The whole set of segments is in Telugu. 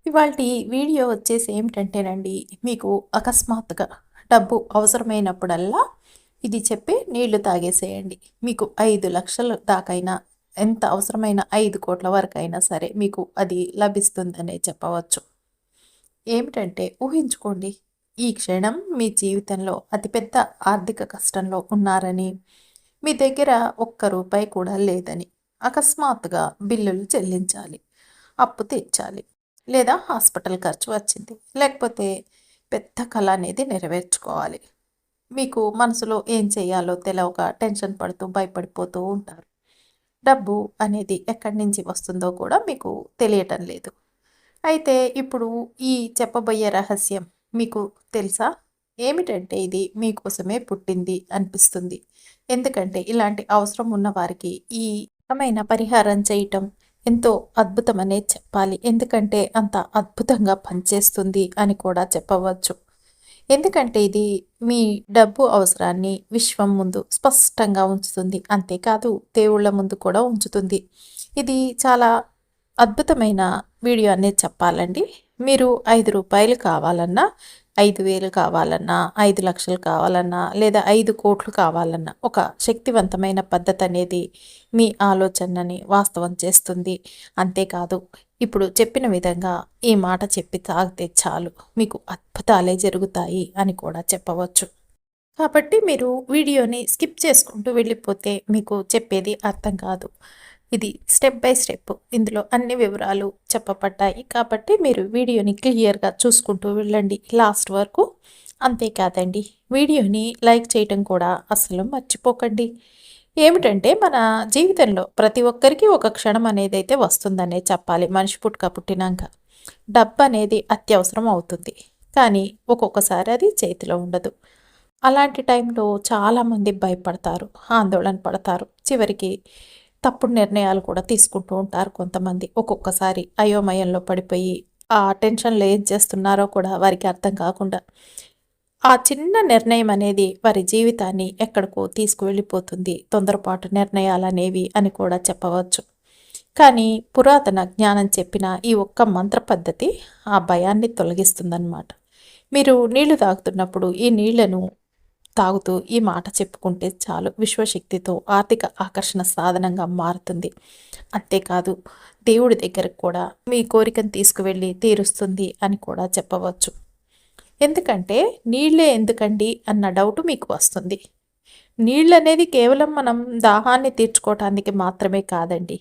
ఇవాల్టి వీడియో వచ్చేసి ఏమిటంటేనండి, మీకు అకస్మాత్తుగా డబ్బు అవసరమైనప్పుడల్లా ఇది చెప్పి నీళ్లు తాగేసేయండి. మీకు 5,00,000 దాకైనా, ఎంత అవసరమైన 5,00,00,000 వరకైనా సరే మీకు అది లభిస్తుందనే చెప్పవచ్చు. ఏమిటంటే ఊహించుకోండి, ఈ క్షణం మీ జీవితంలో అతిపెద్ద ఆర్థిక కష్టంలో ఉన్నారని, మీ దగ్గర ఒక్క రూపాయి కూడా లేదని, అకస్మాత్తుగా బిల్లులు చెల్లించాలి, అప్పు తీర్చాలి, లేదా హాస్పిటల్ ఖర్చు వచ్చింది, లేకపోతే పెద్ద కళ అనేది నెరవేర్చుకోవాలి. మీకు మనసులో ఏం చేయాలో తెలవక టెన్షన్ పడుతూ భయపడిపోతూ ఉంటారు. డబ్బు అనేది ఎక్కడి నుంచి వస్తుందో కూడా మీకు తెలియటం లేదు. అయితే ఇప్పుడు ఈ చెప్పబోయే రహస్యం మీకు తెలుసా? ఏమిటంటే ఇది మీకోసమే పుట్టింది అనిపిస్తుంది. ఎందుకంటే ఇలాంటి అవసరం ఉన్న వారికి ఈ రకమైన పరిహారం చేయటం ఎంతో అద్భుతమనే చెప్పాలి. ఎందుకంటే అంత అద్భుతంగా పనిచేస్తుంది అని కూడా చెప్పవచ్చు. ఎందుకంటే ఇది మీ డబ్బు అవసరాన్ని విశ్వం ముందు స్పష్టంగా ఉంచుతుంది. అంతేకాదు దేవుళ్ళ ముందు కూడా ఉంచుతుంది. ఇది చాలా అద్భుతమైన వీడియో అనేది చెప్పాలండి. మీరు రూ. 5 కావాలన్నా, 5,000 కావాలన్నా, 5,00,000 కావాలన్నా, లేదా 5,00,00,000 కావాలన్నా, ఒక శక్తివంతమైన పద్ధతి అనేది మీ ఆలోచనని వాస్తవం చేస్తుంది. అంతేకాదు ఇప్పుడు చెప్పిన విధంగా ఈ మాట చెప్పి తాగితే చాలు, మీకు అద్భుతాలే జరుగుతాయి అని కూడా చెప్పవచ్చు. కాబట్టి మీరు వీడియోని స్కిప్ చేసుకుంటూ వెళ్ళిపోతే మీకు చెప్పేది అర్థం కాదు. ఇది స్టెప్ బై స్టెప్ ఇందులో అన్ని వివరాలు చెప్పబడ్డాయి. కాబట్టి మీరు వీడియోని క్లియర్గా చూసుకుంటూ వెళ్ళండి లాస్ట్ వరకు. అంతేకాదండి, వీడియోని లైక్ చేయటం కూడా అస్సలు మర్చిపోకండి. ఏమిటంటే మన జీవితంలో ప్రతి ఒక్కరికి ఒక క్షణం అనేది అయితే వస్తుందనే చెప్పాలి. మనిషి పుట్టినాక డబ్బు అనేది అత్యవసరం అవుతుంది, కానీ ఒక్కొక్కసారి అది చేతిలో ఉండదు. అలాంటి టైంలో చాలామంది భయపడతారు, ఆందోళన పడతారు, చివరికి తప్పుడు నిర్ణయాలు కూడా తీసుకుంటూ ఉంటారు కొంతమంది. ఒక్కొక్కసారి అయోమయంలో పడిపోయి ఆ టెన్షన్లో ఏం చేస్తున్నారో కూడా వారికి అర్థం కాకుండా ఆ చిన్న నిర్ణయం అనేది వారి జీవితాన్ని ఎక్కడికో తీసుకువెళ్ళిపోతుంది. తొందరపాటు నిర్ణయాలు అనేవి అని కూడా చెప్పవచ్చు. కానీ పురాతన జ్ఞానం చెప్పిన ఈ ఒక్క మంత్ర పద్ధతి ఆ భయాన్ని తొలగిస్తుందన్నమాట. మీరు నీళ్లు తాగుతున్నప్పుడు ఈ నీళ్లను తాగుతూ ఈ మాట చెప్పుకుంటే చాలు, విశ్వశక్తితో ఆర్థిక ఆకర్షణ సాధనంగా మారుతుంది. అంతేకాదు దేవుడి దగ్గరకు కూడా మీ కోరికను తీసుకువెళ్ళి తీరుస్తుంది అని కూడా చెప్పవచ్చు. ఎందుకంటే నీళ్ళే ఎందుకండి అన్న డౌట్ మీకు వస్తుంది. నీళ్ళు అనేది కేవలం మనం దాహాన్ని తీర్చుకోవటానికి మాత్రమే కాదండి.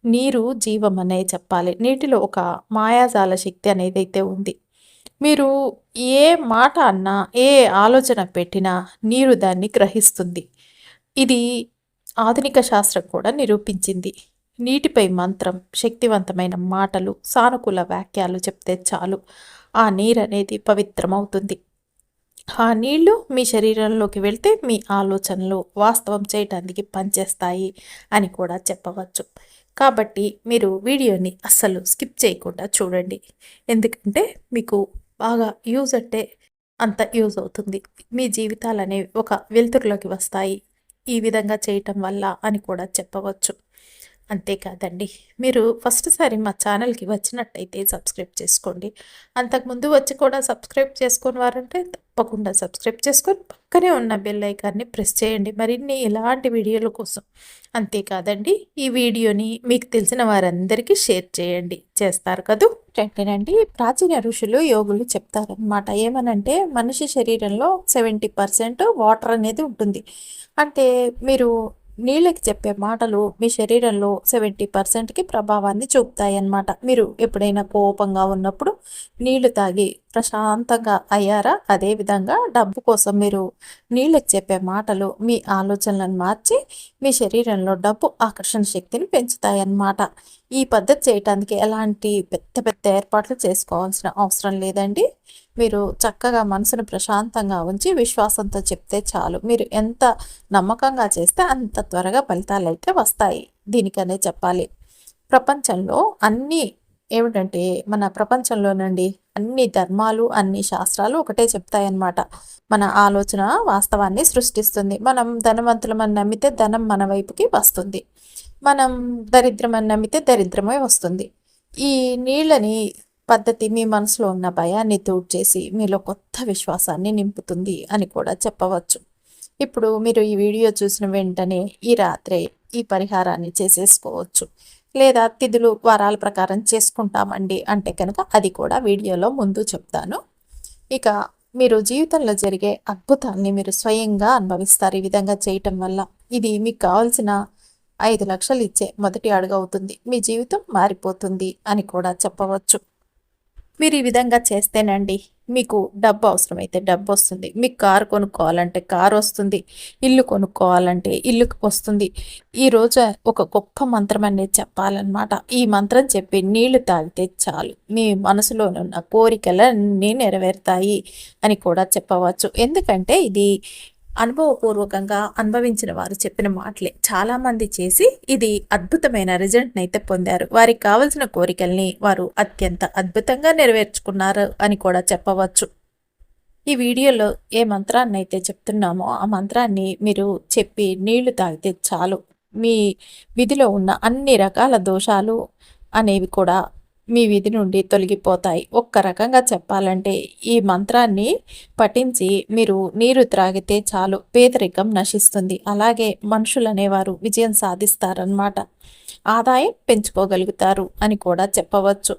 నీరు జీవం అనే చెప్పాలి. నీటిలో ఒక మాయాజాల శక్తి అనేది అయితే ఉంది. మీరు ఏ మాట అన్నా, ఏ ఆలోచన పెట్టినా నీరు దాన్ని గ్రహిస్తుంది. ఇది ఆధునిక శాస్త్రం కూడా నిరూపించింది. నీటిపై మంత్రం, శక్తివంతమైన మాటలు, సానుకూల వాక్యాలు చెప్తే చాలు, ఆ నీరు అనేది పవిత్రమవుతుంది. ఆ నీళ్లు మీ శరీరంలోకి వెళ్తే మీ ఆలోచనలు వాస్తవం చేయటానికి పనిచేస్తాయి అని కూడా చెప్పవచ్చు. కాబట్టి మీరు వీడియోని అస్సలు స్కిప్ చేయకుండా చూడండి. ఎందుకంటే మీకు బాగా యూజ్ అంటే అంత యూజ్ అవుతుంది. మీ జీవితాలు అనేవి ఒక వెలుతురులోకి వస్తాయి ఈ విధంగా చేయటం వల్ల అని కూడా చెప్పవచ్చు. అంతేకాదండి, మీరు ఫస్ట్ సారి మా ఛానల్కి వచ్చినట్టయితే సబ్స్క్రైబ్ చేసుకోండి. అంతకుముందు వచ్చి కూడా సబ్స్క్రైబ్ చేసుకొని వారంటే తప్పకుండా సబ్స్క్రైబ్ చేసుకొని పక్కనే ఉన్న బెల్ ఐకాన్ని ప్రెస్ చేయండి మరిన్ని ఇలాంటి వీడియోల కోసం. అంతేకాదండి, ఈ వీడియోని మీకు తెలిసిన వారందరికీ షేర్ చేయండి. చేస్తారు కదూ? ఏంటంటేనండి, ప్రాచీన ఋషులు యోగులు చెప్తారనమాట. ఏమనంటే మనిషి శరీరంలో 70% వాటర్ అనేది ఉంటుంది. అంటే మీరు నీళ్ళకి చెప్పే మాటలు మీ శరీరంలో 70%కి ప్రభావాన్ని చూపుతాయి అన్నమాట. మీరు ఎప్పుడైనా కోపంగా ఉన్నప్పుడు నీళ్లు తాగి ప్రశాంతంగా అయ్యారా? అదేవిధంగా డబ్బు కోసం మీరు నీళ్ళకి చెప్పే మాటలు మీ ఆలోచనలను మార్చి మీ శరీరంలో డబ్బు ఆకర్షణ శక్తిని పెంచుతాయి అన్నమాట. ఈ పద్ధతి చేయటానికి ఎలాంటి పెద్ద పెద్ద ఏర్పాట్లు చేసుకోవాల్సిన అవసరం లేదండి. మీరు చక్కగా మనసును ప్రశాంతంగా ఉంచి విశ్వాసంతో చెప్తే చాలు. మీరు ఎంత నమ్మకంగా చేస్తే అంత త్వరగా ఫలితాలు అయితే వస్తాయి. దీనికనే చెప్పాలి. ప్రపంచంలో అన్నీ ఏమిటంటే మన ప్రపంచంలోనండి అన్ని ధర్మాలు, అన్ని శాస్త్రాలు ఒకటే చెప్తాయన్నమాట. మన ఆలోచన వాస్తవాన్ని సృష్టిస్తుంది. మనం ధనవంతులమని నమ్మితే ధనం మన వైపుకి వస్తుంది. మనం దరిద్రమని నమ్మితే దరిద్రమే వస్తుంది. ఈ నీళ్ళని పద్ధతి మీ మనసులో ఉన్న భయాన్ని చేసి మీలో కొత్త విశ్వాసాన్ని నింపుతుంది అని కూడా చెప్పవచ్చు. ఇప్పుడు మీరు ఈ వీడియో చూసిన వెంటనే ఈ రాత్రే ఈ పరిహారాన్ని చేసేసుకోవచ్చు. లేదా తిథులు వారాల ప్రకారం చేసుకుంటామండి అంటే కనుక అది కూడా వీడియోలో ముందు చెప్తాను. ఇక మీరు జీవితంలో జరిగే అద్భుతాన్ని మీరు స్వయంగా అనుభవిస్తారు ఈ విధంగా చేయటం వల్ల. ఇది మీకు కావాల్సిన 5,00,000 ఇచ్చే మొదటి అడుగు అవుతుంది. మీ జీవితం మారిపోతుంది అని కూడా చెప్పవచ్చు. మీరు ఈ విధంగా చేస్తేనండి మీకు డబ్బు అవసరమైతే డబ్బు వస్తుంది. మీకు కారు కొనుక్కోవాలంటే కారు వస్తుంది. ఇల్లు కొనుక్కోవాలంటే ఇల్లు వస్తుంది. ఈరోజు ఒక గొప్ప మంత్రం అనేది చెప్పాలన్నమాట. ఈ మంత్రం చెప్పి నీళ్లు తాగితే చాలు మీ మనసులోనున్న కోరికలన్నీ నెరవేరుతాయి అని కూడా చెప్పవచ్చు. ఎందుకంటే ఇది అనుభవపూర్వకంగా అనుభవించిన వారు చెప్పిన మాటలే. చాలామంది చేసి ఇది అద్భుతమైన రిజల్ట్ని అయితే పొందారు. వారికి కావలసిన కోరికల్ని వారు అత్యంత అద్భుతంగా నెరవేర్చుకున్నారు అని కూడా చెప్పవచ్చు. ఈ వీడియోలో ఏ మంత్రాన్ని అయితే చెప్తున్నామో ఆ మంత్రాన్ని మీరు చెప్పి నీళ్లు తాగితే చాలు మీ విధిలో ఉన్న అన్ని రకాల దోషాలు అనేవి కూడా మీ విధి నుండి తొలగిపోతాయి. ఒక్క రకంగా చెప్పాలంటే ఈ మంత్రాన్ని పఠించి మీరు నీరు త్రాగితే చాలు పేదరికం నశిస్తుంది. అలాగే మనుషులు అనేవారు విజయం సాధిస్తారన్నమాట. ఆదాయం పెంచుకోగలుగుతారు అని కూడా చెప్పవచ్చు.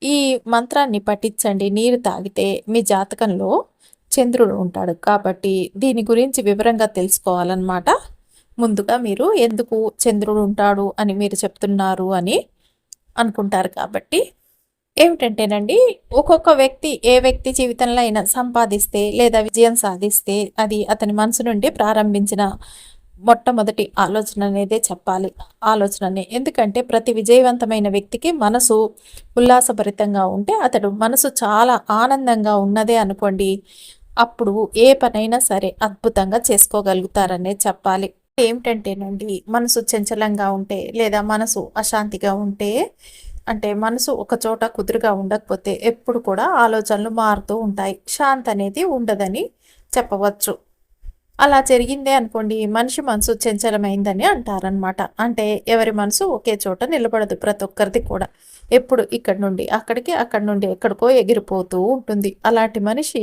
ఈ మంత్రాన్ని పఠించండి. నీరు తాగితే మీ జాతకంలో చంద్రుడు ఉంటాడు కాబట్టి దీని గురించి వివరంగా తెలుసుకోవాలన్నమాట. ముందుగా మీరు ఎందుకు చంద్రుడు ఉంటాడు అని మీరు చెప్తున్నారు అని అనుకుంటారు. కాబట్టి ఏమిటంటేనండి ఒక్కొక్క వ్యక్తి ఏ వ్యక్తి జీవితంలో అయినా సంపాదిస్తే లేదా విజయం సాధిస్తే అది అతని మనసు నుండి ప్రారంభించిన మొట్టమొదటి ఆలోచన అనేదే చెప్పాలి. ఆలోచననే. ఎందుకంటే ప్రతి విజయవంతమైన వ్యక్తికి మనసు ఉల్లాసభరితంగా ఉంటే అతడు మనసు చాలా ఆనందంగా ఉన్నదే అనుకోండి, అప్పుడు ఏ పనైనా సరే అద్భుతంగా చేసుకోగలుగుతారనే చెప్పాలి. ఏమిటంటేనండి మనసు చంచలంగా ఉంటే లేదా మనసు అశాంతిగా ఉంటే అంటే మనసు ఒక చోట కుదురుగా ఉండకపోతే ఎప్పుడు కూడా ఆలోచనలు మారుతూ ఉంటాయి. శాంతి అనేది ఉండదని చెప్పవచ్చు. అలా జరిగిందే అనుకోండి మనిషి మనసు చంచలమైందని అంటారనమాట. అంటే ఎవరి మనసు ఒకే చోట నిలబడదు. ప్రతి ఒక్కరిది కూడా ఎప్పుడు ఇక్కడి నుండి అక్కడికి అక్కడి నుండి ఎక్కడికో ఎగిరిపోతూ ఉంటుంది. అలాంటి మనిషి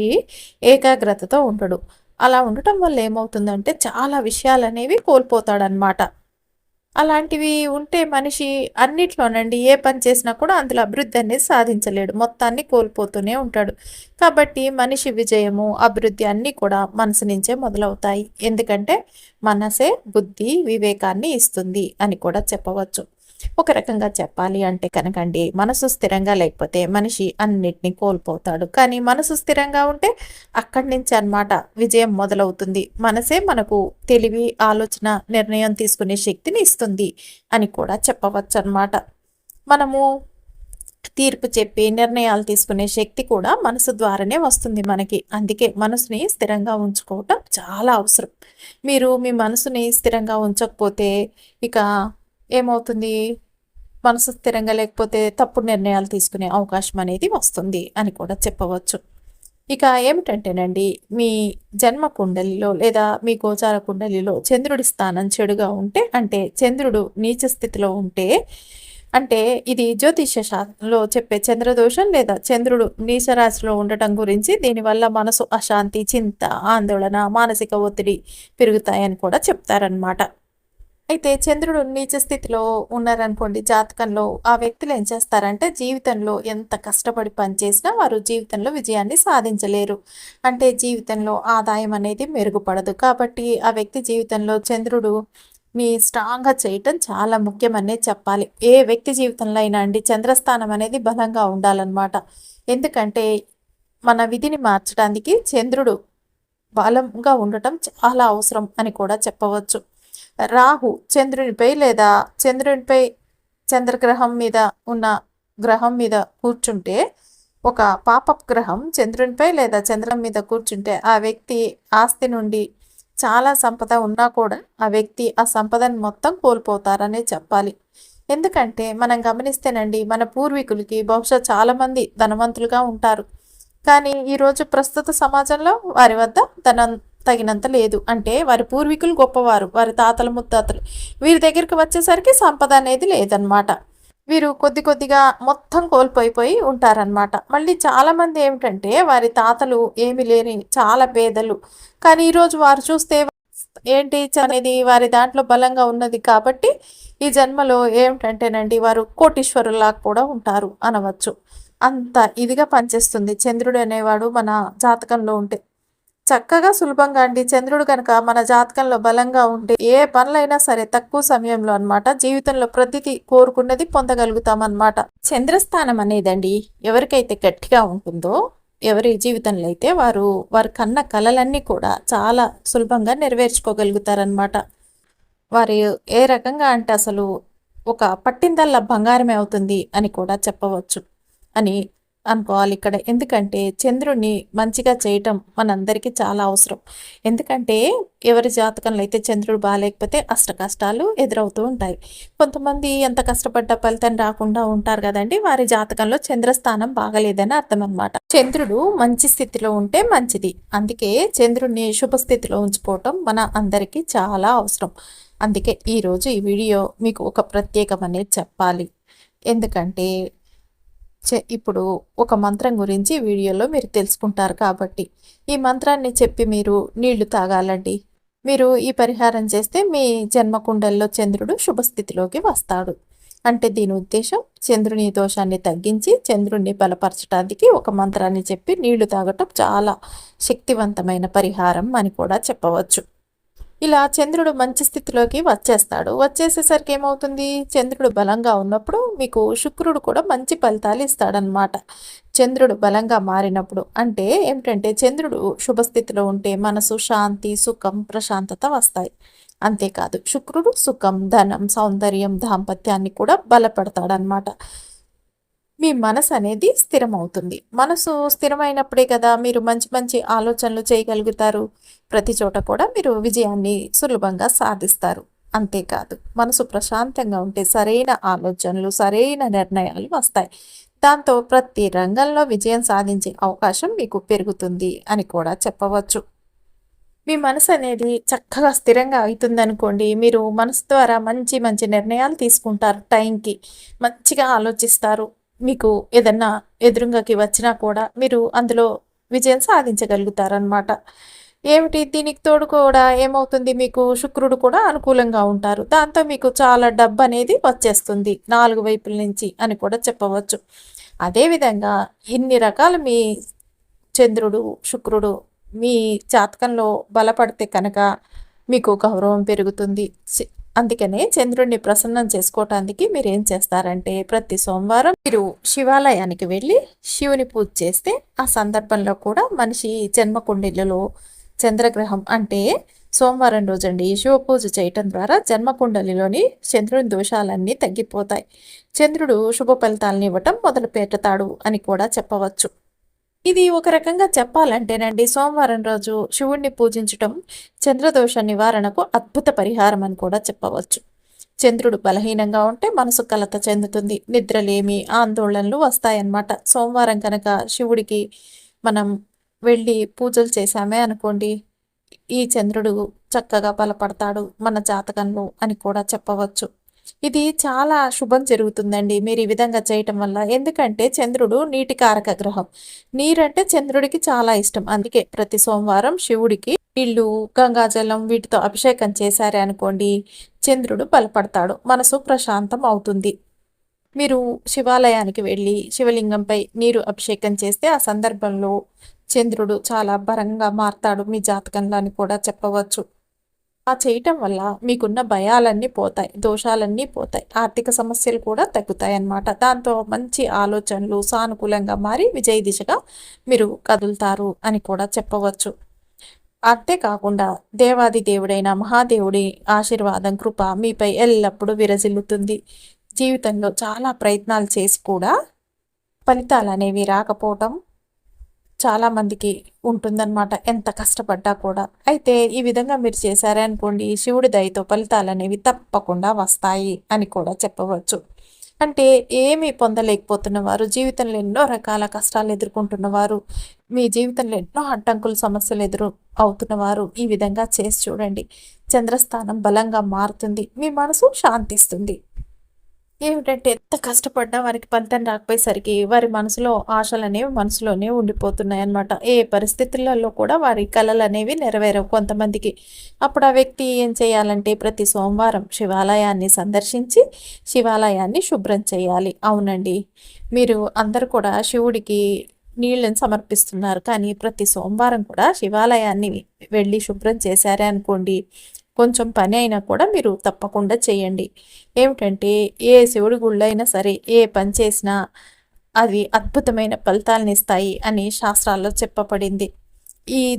ఏకాగ్రతతో ఉండడు. అలా ఉండటం వల్ల ఏమవుతుందంటే చాలా విషయాలు అనేవి కోల్పోతాడనమాట. అలాంటివి ఉంటే మనిషి అన్నిట్లోనండి ఏ పని చేసినా కూడా అందులో అభివృద్ధి అనేది సాధించలేడు. మొత్తాన్ని కోల్పోతూనే ఉంటాడు. కాబట్టి మనిషి విజయము అభివృద్ధి అన్నీ కూడా మనసు నుంచే మొదలవుతాయి. ఎందుకంటే మనసే బుద్ధి వివేకాన్ని ఇస్తుంది అని కూడా చెప్పవచ్చు. ఒక రకంగా చెప్పాలి అంటే కనుకండి మనసు స్థిరంగా లేకపోతే మనిషి అన్నిటినీ కోల్పోతాడు. కానీ మనసు స్థిరంగా ఉంటే అక్కడి నుంచి అన్నమాట విజయం మొదలవుతుంది. మనసే మనకు తెలివి ఆలోచన నిర్ణయం తీసుకునే శక్తిని ఇస్తుంది అని కూడా చెప్పవచ్చు అన్నమాట. మనము తీర్పు చెప్పి నిర్ణయాలు తీసుకునే శక్తి కూడా మనసు ద్వారానే వస్తుంది మనకి. అందుకే మనసుని స్థిరంగా ఉంచుకోవటం చాలా అవసరం. మీరు మీ మనసుని స్థిరంగా ఉంచకపోతే ఇక ఏమవుతుంది, మనసు స్థిరంగా లేకపోతే తప్పుడు నిర్ణయాలు తీసుకునే అవకాశం అనేది వస్తుంది అని కూడా చెప్పవచ్చు. ఇక ఏమిటంటేనండి మీ జన్మ కుండలిలో లేదా మీ గోచార కుండలిలో చంద్రుడి స్థానం చెడుగా ఉంటే అంటే చంద్రుడు నీచ స్థితిలో ఉంటే అంటే ఇది జ్యోతిష్య శాస్త్రంలో చెప్పే చంద్రదోషం లేదా చంద్రుడు నీచరాశిలో ఉండటం గురించి. దీనివల్ల మనసు అశాంతి చింత ఆందోళన మానసిక ఒత్తిడి పెరుగుతాయని కూడా చెప్తారనమాట. అయితే చంద్రుడు నీచ స్థితిలో ఉన్నారనుకోండి జాతకంలో ఆ వ్యక్తులు ఏం చేస్తారంటే జీవితంలో ఎంత కష్టపడి పనిచేసినా వారు జీవితంలో విజయాన్ని సాధించలేరు. అంటే జీవితంలో ఆదాయం అనేది మెరుగుపడదు. కాబట్టి ఆ వ్యక్తి జీవితంలో చంద్రుడు మీ స్ట్రాంగ్గా చేయటం చాలా ముఖ్యమనే చెప్పాలి. ఏ వ్యక్తి జీవితంలో అయినా అండి చంద్రస్థానం అనేది బలంగా ఉండాలన్నమాట. ఎందుకంటే మన విధిని మార్చడానికి చంద్రుడు బలంగా ఉండటం చాలా అవసరం అని కూడా చెప్పవచ్చు. రాహు చంద్రునిపై లేదా చంద్రునిపై చంద్రగ్రహం మీద ఉన్న గ్రహం మీద కూర్చుంటే ఒక పాపప్ గ్రహం చంద్రునిపై లేదా చంద్రం మీద కూర్చుంటే ఆ వ్యక్తి ఆస్తి నుండి చాలా సంపద ఉన్నా కూడా ఆ వ్యక్తి ఆ సంపదను మొత్తం కోల్పోతారనే చెప్పాలి. ఎందుకంటే మనం గమనిస్తేనండి మన పూర్వీకులకి బహుశా చాలామంది ధనవంతులుగా ఉంటారు. కానీ ఈరోజు ప్రస్తుత సమాజంలో వారి వద్ద ధనం తగినంత లేదు. అంటే వారి పూర్వీకులు గొప్పవారు, వారి తాతలు ముత్తాతలు వీరి దగ్గరికి వచ్చేసరికి సంపద అనేది లేదన్నమాట. వీరు కొద్ది కొద్దిగా మొత్తం కోల్పోయిపోయి ఉంటారనమాట. మళ్ళీ చాలామంది ఏమిటంటే వారి తాతలు ఏమి లేని చాలా పేదలు. కానీ ఈరోజు వారు చూస్తే ఏంటి అనేది వారి దాంట్లో బలంగా ఉన్నది కాబట్టి ఈ జన్మలో ఏమిటంటేనండి వారు కోటీశ్వరులా కూడా ఉంటారు అనవచ్చు. అంత ఇదిగా పనిచేస్తుంది చంద్రుడు అనేవాడు మన జాతకంలో ఉంటే. చక్కగా సులభంగా అండి. చంద్రుడు కనుక మన జాతకంలో బలంగా ఉంటే ఏ పనులైనా సరే తక్కువ సమయంలో అన్నమాట జీవితంలో ప్రతిదీ కోరుకున్నది పొందగలుగుతామన్నమాట. చంద్రస్థానం అనేదండి ఎవరికైతే గట్టిగా ఉంటుందో ఎవరి జీవితంలో అయితే వారి కన్న కలలన్నీ కూడా చాలా సులభంగా నెరవేర్చుకోగలుగుతారనమాట. వారు ఏ రకంగా అంటే అసలు ఒక పట్టిందల్లా బంగారమే అవుతుంది అని కూడా చెప్పవచ్చు అని అనుకోవాలి ఇక్కడ. ఎందుకంటే చంద్రుడిని మంచిగా చేయటం మనందరికీ చాలా అవసరం. ఎందుకంటే ఎవరి జాతకంలో అయితే చంద్రుడు బాగాలేకపోతే అష్ట కష్టాలు ఎదురవుతూ ఉంటాయి. కొంతమంది ఎంత కష్టపడ్డ ఫలితం రాకుండా ఉంటారు కదండి, వారి జాతకంలో చంద్రస్థానం బాగలేదని అర్థం అనమాట. చంద్రుడు మంచి స్థితిలో ఉంటే మంచిది. అందుకే చంద్రుడిని శుభస్థితిలో ఉంచుకోవటం మన అందరికీ చాలా అవసరం. అందుకే ఈరోజు ఈ వీడియో మీకు ఒక ప్రత్యేకం అనేది చెప్పాలి. ఎందుకంటే ఇప్పుడు ఒక మంత్రం గురించి వీడియోలో మీరు తెలుసుకుంటారు కాబట్టి ఈ మంత్రాన్ని చెప్పి మీరు నీళ్లు తాగాలండి. మీరు ఈ పరిహారం చేస్తే మీ జన్మకుండల్లో చంద్రుడు శుభస్థితిలోకి వస్తాడు. అంటే దీని ఉద్దేశం చంద్రుని దోషాన్ని తగ్గించి చంద్రుడిని బలపరచడానికి ఒక మంత్రాన్ని చెప్పి నీళ్లు తాగటం చాలా శక్తివంతమైన పరిహారం అని కూడా చెప్పవచ్చు. ఇలా చంద్రుడు మంచి స్థితిలోకి వచ్చేస్తాడు. వచ్చేసేసరికి ఏమవుతుంది, చంద్రుడు బలంగా ఉన్నప్పుడు మీకు శుక్రుడు కూడా మంచి ఫలితాలు ఇస్తాడనమాట. చంద్రుడు బలంగా మారినప్పుడు అంటే ఏమిటంటే చంద్రుడు శుభస్థితిలో ఉంటే మనసు శాంతి, సుఖం, ప్రశాంతత వస్తాయి. అంతేకాదు శుక్రుడు సుఖం, ధనం, సౌందర్యం, దాంపత్యాన్ని కూడా బలపడతాడనమాట. మీ మనసు అనేది స్థిరమవుతుంది. మనసు స్థిరమైనప్పుడే కదా మీరు మంచి మంచి ఆలోచనలు చేయగలుగుతారు. ప్రతి చోట కూడా మీరు విజయాన్ని సులభంగా సాధిస్తారు. అంతేకాదు మనసు ప్రశాంతంగా ఉంటే సరైన ఆలోచనలు, సరైన నిర్ణయాలు వస్తాయి. దాంతో ప్రతి రంగంలో విజయం సాధించే అవకాశం మీకు పెరుగుతుంది అని కూడా చెప్పవచ్చు. మీ మనసు అనేది చక్కగా స్థిరంగా అవుతుందనుకోండి, మీరు మనసు ద్వారా మంచి మంచి నిర్ణయాలు తీసుకుంటారు. టైంకి మంచిగా ఆలోచిస్తారు. మీకు ఏదన్నా ఎదురుంగకి వచ్చినా కూడా మీరు అందులో విజయం సాధించగలుగుతారనమాట. ఏమిటి దీనికి తోడు కూడా ఏమవుతుంది, మీకు శుక్రుడు కూడా అనుకూలంగా ఉంటారు. దాంతో మీకు చాలా డబ్బు అనేది వచ్చేస్తుంది 4 వైపుల నుంచి అని కూడా చెప్పవచ్చు. అదేవిధంగా ఇన్ని రకాలు మీ చంద్రుడు, శుక్రుడు మీ జాతకంలో బలపడితే కనుక మీకు గౌరవం పెరుగుతుంది. అందుకనే చంద్రుడిని ప్రసన్నం చేసుకోవటానికి మీరు ఏం చేస్తారంటే ప్రతి సోమవారం మీరు శివాలయానికి వెళ్ళి శివుని పూజ చేస్తే ఆ సందర్భంలో కూడా మనిషి జన్మకుండలిలో చంద్రగ్రహం అంటే సోమవారం రోజండి శివ పూజ చేయటం ద్వారా జన్మకుండలిలోని చంద్రుని దోషాలన్నీ తగ్గిపోతాయి. చంద్రుడు శుభ ఫలితాలను ఇవ్వటం మొదలు పెడతాడు అని కూడా చెప్పవచ్చు. ఇది ఒక రకంగా చెప్పాలంటేనండి సోమవారం రోజు శివుణ్ణి పూజించటం చంద్రదోష నివారణకు అద్భుత పరిహారం అని కూడా చెప్పవచ్చు. చంద్రుడు బలహీనంగా ఉంటే మనసు కలత చెందుతుంది, నిద్రలేమి, ఆందోళనలు వస్తాయన్నమాట. సోమవారం కనుక శివుడికి మనం వెళ్ళి పూజలు చేశామే అనుకోండి, ఈ చంద్రుడు చక్కగా బలపడతాడు మన జాతకంలో అని కూడా చెప్పవచ్చు. ఇది చాలా శుభం జరుగుతుందండి మీరు ఈ విధంగా చేయటం వల్ల. ఎందుకంటే చంద్రుడు నీటి కారక గ్రహం. నీరంటే చంద్రుడికి చాలా ఇష్టం. అందుకే ప్రతి సోమవారం శివుడికి నీళ్లు, గంగాజలం వీటితో అభిషేకం చేశారే అనుకోండి, చంద్రుడు బలపడతాడు, మనసు ప్రశాంతం అవుతుంది. మీరు శివాలయానికి వెళ్ళి శివలింగంపై నీరు అభిషేకం చేస్తే ఆ సందర్భంలో చంద్రుడు చాలా బలంగా మారతాడు మీ జాతకంలో అని కూడా చెప్పవచ్చు. ఆ చేయటం వల్ల మీకున్న భయాలన్నీ పోతాయి, దోషాలన్నీ పోతాయి, ఆర్థిక సమస్యలు కూడా తగ్గుతాయి అన్నమాట. దాంతో మంచి ఆలోచనలు సానుకూలంగా మారి విజయ దిశగా మీరు కదులుతారు అని కూడా చెప్పవచ్చు. అంతేకాకుండా దేవాది దేవుడైన మహాదేవుడి ఆశీర్వాదం, కృప మీపై ఎల్లప్పుడూ విరజిల్లుతుంది. జీవితంలో చాలా ప్రయత్నాలు చేసి కూడా ఫలితాలు అనేవి రాకపోవటం చాలామందికి ఉంటుందన్నమాట, ఎంత కష్టపడ్డా కూడా. అయితే ఈ విధంగా మీరు చేశారే అనుకోండి, శివుడి దయతో ఫలితాలు అనేవి తప్పకుండా వస్తాయి అని కూడా చెప్పవచ్చు. అంటే ఏమీ పొందలేకపోతున్నవారు, జీవితంలో ఎన్నో రకాల కష్టాలు ఎదుర్కొంటున్నవారు, మీ జీవితంలో ఎన్నో అడ్డంకులు సమస్యలు అవుతున్నవారు ఈ విధంగా చేసి చూడండి. చంద్రస్థానం బలంగా మారుతుంది, మీ మనసు శాంతిస్తుంది. ఏమిటంటే ఎంత కష్టపడ్డా వారికి ఫలితం రాకపోయేసరికి వారి మనసులో ఆశలనేవి మనసులోనే ఉండిపోతున్నాయన్నమాట. ఏ పరిస్థితులలో కూడా వారి కలలనేవి నెరవేరవు కొంతమందికి. అప్పుడు ఆ వ్యక్తి ఏం చేయాలంటే ప్రతి సోమవారం శివాలయాన్ని సందర్శించి శివాలయాన్ని శుభ్రం చేయాలి. అవునండి. మీరు అందరూ కూడా శివుడికి నీళ్ళని సమర్పిస్తున్నారు. కానీ ప్రతి సోమవారం కూడా శివాలయాన్ని వెళ్ళి శుభ్రం చేశారే అనుకోండి, కొంచెం పని అయినా కూడా మీరు తప్పకుండా చేయండి. ఏమిటంటే ఏ శివుడి గుళ్ళో అయినా సరే ఏ పని చేసినా అవి అద్భుతమైన ఫలితాలనిస్తాయి అని శాస్త్రాల్లో చెప్పబడింది.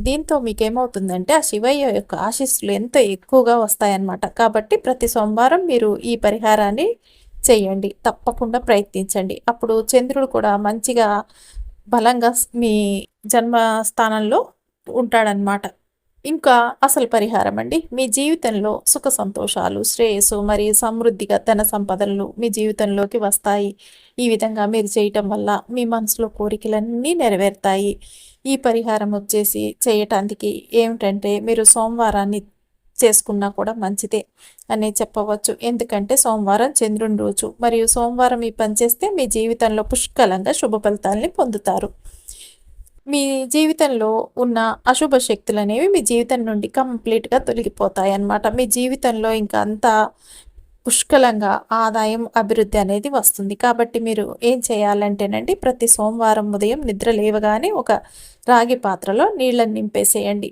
దీంతో మీకేమవుతుందంటే ఆ శివయ్య యొక్క ఆశీస్సులు ఎంతో ఎక్కువగా వస్తాయన్నమాట. కాబట్టి ప్రతి సోమవారం మీరు ఈ పరిహారాన్ని చేయండి. తప్పకుండా ప్రయత్నించండి. అప్పుడు చంద్రుడు కూడా మంచిగా బలంగా మీ జన్మస్థానంలో ఉంటాడనమాట. ఇంకా అసలు పరిహారం అండి. మీ జీవితంలో సుఖ సంతోషాలు, శ్రేయస్సు మరియు సమృద్ధిగా ధన సంపదలు మీ జీవితంలోకి వస్తాయి. ఈ విధంగా మీరు చేయటం వల్ల మీ మనసులో కోరికలన్నీ నెరవేరుతాయి. ఈ పరిహారం వచ్చేసి చేయటానికి ఏమిటంటే మీరు సోమవారాన్ని చేసుకున్నా కూడా మంచిదే అని చెప్పవచ్చు. ఎందుకంటే సోమవారం చంద్రుని రోజు మరియు సోమవారం ఈ పని చేస్తే మీ జీవితంలో పుష్కలంగా శుభ ఫలితాలని పొందుతారు. మీ జీవితంలో ఉన్న అశుభ శక్తులనేవి మీ జీవితం నుండి కంప్లీట్‌గా తొలగిపోతాయన్నమాట. మీ జీవితంలో ఇంకా అంతా పుష్కలంగా ఆదాయం, అభివృద్ధి అనేది వస్తుంది. కాబట్టి మీరు ఏం చేయాలంటేనండి ప్రతి సోమవారం ఉదయం నిద్ర లేవగానే ఒక రాగి పాత్రలో నీళ్ళని నింపేసేయండి.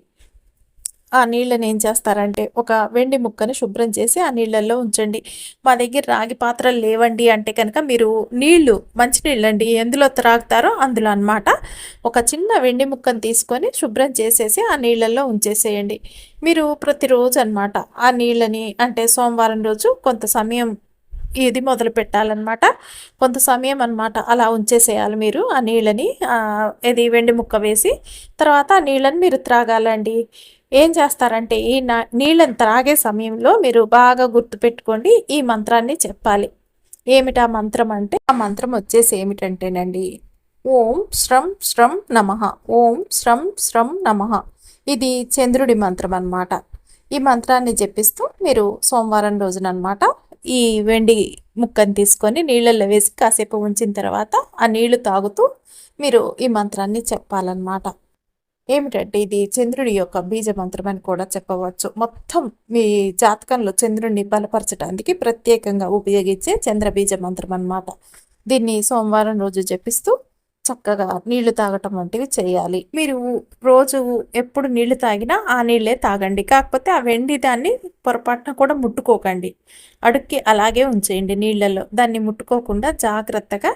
ఆ నీళ్ళని ఏం చేస్తారంటే ఒక వెండి ముక్కని శుభ్రం చేసి ఆ నీళ్ళల్లో ఉంచండి. మా దగ్గర రాగి పాత్రలు లేవండి అంటే కనుక మీరు నీళ్ళు మంచినీళ్ళండి ఎందులో త్రాగుతారో అందులో అనమాట ఒక చిన్న వెండి ముక్కను తీసుకొని శుభ్రం చేసేసి ఆ నీళ్ళల్లో ఉంచేసేయండి. మీరు ప్రతిరోజు అనమాట ఆ నీళ్ళని అంటే సోమవారం రోజు కొంత సమయం ఇది మొదలు పెట్టాలన్నమాట. కొంత సమయం అనమాట అలా ఉంచేసేయాలి మీరు ఆ నీళ్ళని ఇది వెండి ముక్క వేసి తర్వాత ఆ నీళ్ళని మీరు త్రాగాలండి. ఏం చేస్తారంటే ఈ నీళ్ళని త్రాగే సమయంలో మీరు బాగా గుర్తుపెట్టుకోండి ఈ మంత్రాన్ని చెప్పాలి. ఏమిటా మంత్రం అంటే ఆ మంత్రం వచ్చేసి ఏమిటంటేనండి ఓం శ్రం శ్రం నమః, ఓం శ్రం శ్రం నమః. ఇది చంద్రుడి మంత్రం అన్నమాట. ఈ మంత్రాన్ని జపిస్తూ మీరు సోమవారం రోజునమాట ఈ వెండి ముక్కని తీసుకొని నీళ్ళల్లో వేసి కాసేపు ఉంచిన తర్వాత ఆ నీళ్లు తాగుతూ మీరు ఈ మంత్రాన్ని చెప్పాలన్నమాట. ఏమిటంటే ఇది చంద్రుడి యొక్క బీజ మంత్రం అని కూడా చెప్పవచ్చు. మొత్తం మీ జాతకంలో చంద్రుడిని బలపరచడానికి ప్రత్యేకంగా ఉపయోగించే చంద్ర బీజ మంత్రం అన్నమాట. దీన్ని సోమవారం రోజు జపిస్తూ చక్కగా నీళ్లు తాగటం వంటివి చేయాలి. మీరు రోజు ఎప్పుడు నీళ్లు తాగినా ఆ నీళ్ళే తాగండి. కాకపోతే ఆ వెండి దాన్ని పొరపాటున కూడా ముట్టుకోకండి. అడుక్కి అలాగే ఉంచేయండి నీళ్ళల్లో. దాన్ని ముట్టుకోకుండా జాగ్రత్తగా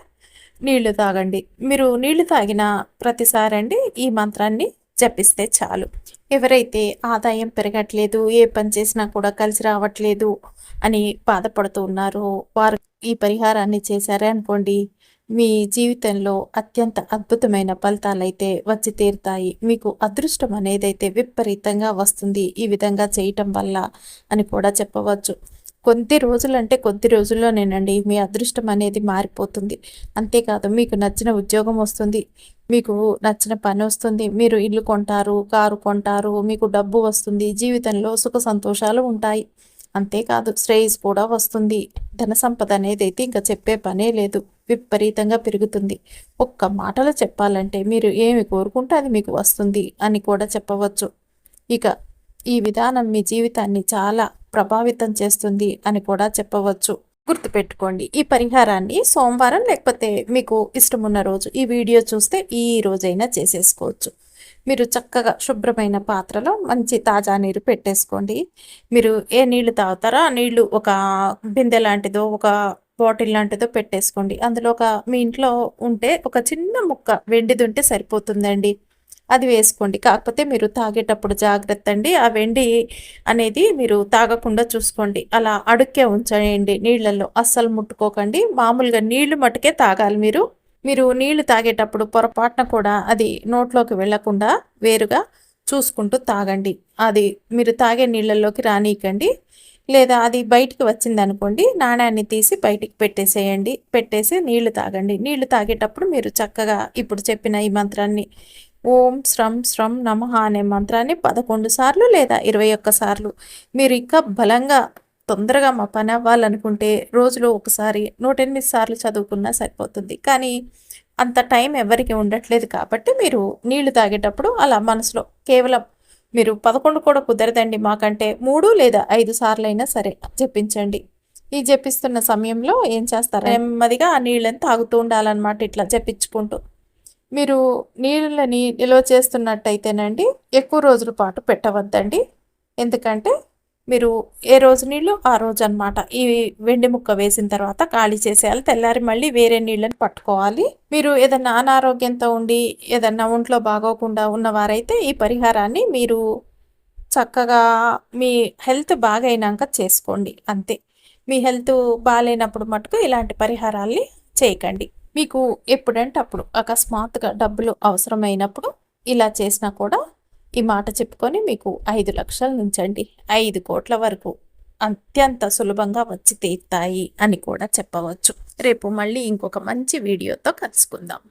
నీళ్లు తాగండి. మీరు నీళ్లు తాగిన ప్రతిసారండి ఈ మంత్రాన్ని జపిస్తే చాలు. ఎవరైతే ఆదాయం పెరగట్లేదు, ఏ పని చేసినా కూడా కలిసి రావట్లేదు అని బాధపడుతూ ఉన్నారో వారు ఈ పరిహారాన్ని చేశారే అనుకోండి, మీ జీవితంలో అత్యంత అద్భుతమైన ఫలితాలైతే వచ్చి తీరుతాయి. మీకు అదృష్టం అనేదైతే విపరీతంగా వస్తుంది ఈ విధంగా చేయటం వల్ల అని కూడా చెప్పవచ్చు. కొద్ది రోజుల్లోనేనండి మీ అదృష్టం అనేది మారిపోతుంది. అంతేకాదు మీకు నచ్చిన ఉద్యోగం వస్తుంది. మీకు నచ్చిన పని వస్తుంది. మీరు ఇల్లు కొంటారు, కారు కొంటారు, మీకు డబ్బు వస్తుంది. జీవితంలో సుఖ సంతోషాలు ఉంటాయి. అంతేకాదు శ్రేయస్ కూడా వస్తుంది. ధన సంపద అనేదైతే ఇంకా చెప్పే పనే లేదు. విపరీతంగా పెరుగుతుంది. ఒక్క మాటలో చెప్పాలంటే మీరు ఏమి కోరుకుంటే అది మీకు వస్తుంది అని కూడా చెప్పవచ్చు. ఇక ఈ విధానం మీ జీవితాన్ని చాలా ప్రభావితం చేస్తుంది అని కూడా చెప్పవచ్చు. గుర్తుపెట్టుకోండి ఈ పరిహారాన్ని సోమవారం లేకపోతే మీకు ఇష్టమున్న రోజు ఈ వీడియో చూస్తే ఈ రోజైనా చేసేసుకోవచ్చు. మీరు చక్కగా శుభ్రమైన పాత్రలో మంచి తాజా నీరు పెట్టేసుకోండి. మీరు ఏ నీళ్లు తాగుతారో ఆ నీళ్లు ఒక బిందె లాంటిదో ఒక బాటిల్ లాంటిదో పెట్టేసుకోండి. అందులో మీ ఇంట్లో ఉంటే ఒక చిన్న ముక్క వెండిది ఉంటే సరిపోతుందండి. అది వేసుకోండి. కాకపోతే మీరు తాగేటప్పుడు జాగ్రత్త అండి. ఆ వెండి అనేది మీరు తాగకుండా చూసుకోండి. అలా అడుక్కే ఉంచేయండి నీళ్ళల్లో. అస్సలు ముట్టుకోకండి. మామూలుగా నీళ్లు మటుకే తాగాలి మీరు. మీరు నీళ్లు తాగేటప్పుడు పొరపాటున కూడా అది నోట్లోకి వెళ్లకుండా వేరుగా చూసుకుంటూ తాగండి. అది మీరు తాగే నీళ్ళల్లోకి రానీయకండి. లేదా అది బయటికి వచ్చిందనుకోండి నాణ్యాన్ని తీసి బయటికి పెట్టేసేయండి. పెట్టేసి నీళ్లు తాగండి. నీళ్లు తాగేటప్పుడు మీరు చక్కగా ఇప్పుడు చెప్పిన ఈ మంత్రాన్ని ఓం శ్రం శ్రం నమః అనే మంత్రాన్ని 11 సార్లు లేదా 21 సార్లు మీరు ఇంకా బలంగా తొందరగా మా పని అవ్వాలనుకుంటే రోజులో ఒకసారి 108 సార్లు చదువుకున్నా సరిపోతుంది. కానీ అంత టైం ఎవరికి ఉండట్లేదు కాబట్టి మీరు నీళ్లు తాగేటప్పుడు అలా మనసులో కేవలం మీరు 11 కూడా కుదరదండి, మాకంటే 3 లేదా 5 సార్లైనా సరే జపించండి. ఈ జపిస్తున్న సమయంలో ఏం చేస్తారు, నెమ్మదిగా ఆ నీళ్ళని తాగుతూ ఉండాలన్నమాట. ఇట్లా జపించుకుంటూ మీరు నీళ్ళని నిల్వ చేస్తున్నట్టయితేనండి ఎక్కువ రోజుల పాటు పెట్టవద్దండి. ఎందుకంటే మీరు ఏ రోజు నీళ్ళు ఆ రోజు అనమాట. ఈ వెండి ముక్క వేసిన తర్వాత ఖాళీ చేసేయాలి. తెల్లారి మళ్ళీ వేరే నీళ్ళని పట్టుకోవాలి. మీరు ఏదన్నా అనారోగ్యంతో ఉండి ఏదన్నా ఒంట్లో బాగోకుండా ఉన్నవారైతే ఈ పరిహారాన్ని మీరు చక్కగా మీ హెల్త్ బాగైనాక చేసుకోండి అంతే. మీ హెల్త్ బాగాలేనప్పుడు మటుకు ఇలాంటి పరిహారాల్ని చేయకండి. మీకు ఎప్పుడంటే అప్పుడు అకస్మాత్తుగా డబ్బులు అవసరమైనప్పుడు ఇలా చేసినా కూడా ఈ మాట చెప్పుకొని మీకు 5 లక్షల నుంచండి 5 కోట్ల వరకు అత్యంత సులభంగా వచ్చి తీరుతాయి అని కూడా చెప్పవచ్చు. రేపు మళ్ళీ ఇంకొక మంచి వీడియోతో కలుసుకుందాం.